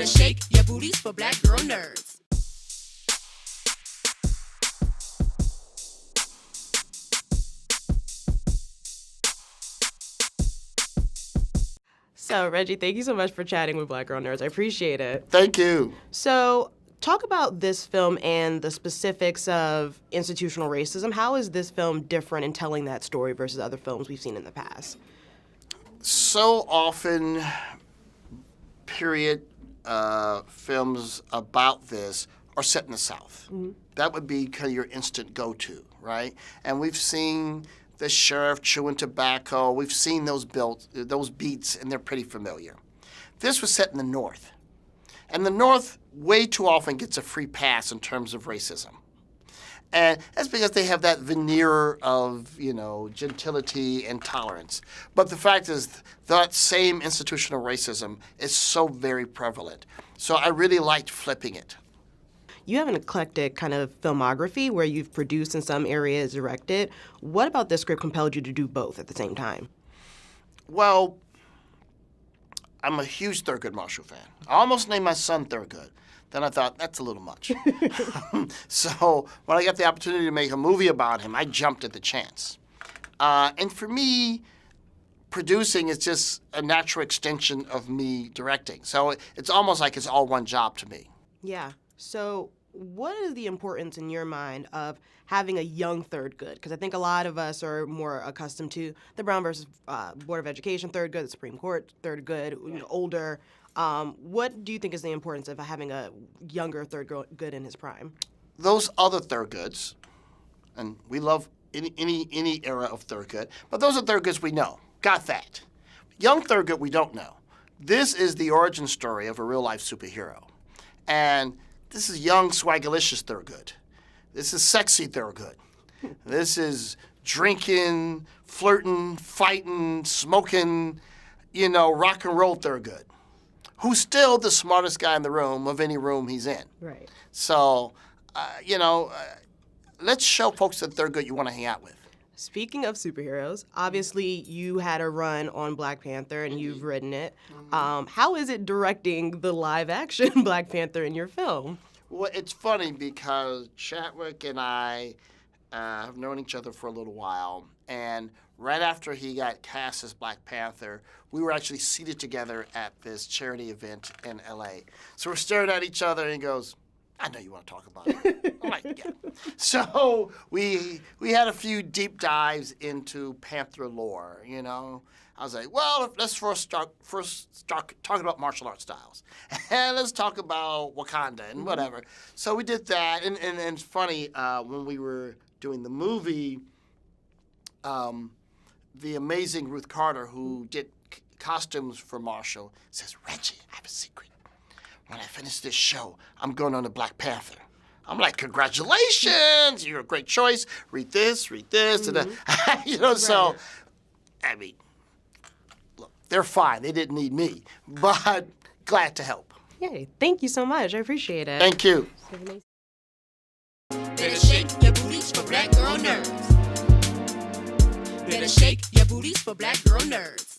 Better shake your booties for black girl nerds. So, Reggie, thank you so much for chatting with Black Girl Nerds. I appreciate it. Thank you. So, talk about this film and the specifics of institutional racism. How is this film different in telling that story versus other films we've seen in the past? So often, period films about this are set in the South. Mm-hmm. That would be kind of your instant go-to, right? And we've seen the sheriff chewing tobacco. We've seen those beats, and they're pretty familiar. This was set in the North. And the North way too often gets a free pass in terms of racism. And that's because they have that veneer of, gentility and tolerance. But the fact is that same institutional racism is so very prevalent. So I really liked flipping it. You have an eclectic kind of filmography where you've produced in some areas, directed. What about this script compelled you to do both at the same time? Well, I'm a huge Thurgood Marshall fan. I almost named my son Thurgood. Then I thought, that's a little much. So when I got the opportunity to make a movie about him, I jumped at the chance. And for me, producing is just a natural extension of me directing. So it's almost like it's all one job to me. Yeah. So what is the importance in your mind of having a young Thurgood? Because I think a lot of us are more accustomed to the Brown versus Board of Education Thurgood, the Supreme Court Thurgood, older. What do you think is the importance of having a younger Thurgood in his prime? Those other Thurgoods, and we love any era of Thurgood, but those are Thurgoods we know. Got that. Young Thurgood we don't know. This is the origin story of a real-life superhero. And this is young, swagalicious Thurgood. This is sexy Thurgood. This is drinking, flirting, fighting, smoking, rock and roll Thurgood, who's still the smartest guy in the room of any room he's in. Right. So, let's show folks the Thurgood you want to hang out with. Speaking of superheroes, obviously you had a run on Black Panther and you've written it. How is it directing the live-action Black Panther in your film? Well, it's funny because Chadwick and I have known each other for a little while, and right after he got cast as Black Panther, we were actually seated together at this charity event in L.A. So we're staring at each other, and he goes, I know you want to talk about it. I'm like, yeah. So we had a few deep dives into Panther lore, I was like, well, let's first start talking about martial arts styles. And let's talk about Wakanda and whatever. So we did that. And it's funny, when we were doing the movie, the amazing Ruth Carter, who did costumes for Marshall, says, Reggie, I have a secret. When I finish this show, I'm going on the Black Panther. I'm like, congratulations, you're a great choice. Read this, and Right. So, I mean, look, they're fine. They didn't need me, but glad to help. Yay. Thank you so much. I appreciate it. Thank you. Better shake your booties for black girl nerds. Better shake your booties for black girl nerds.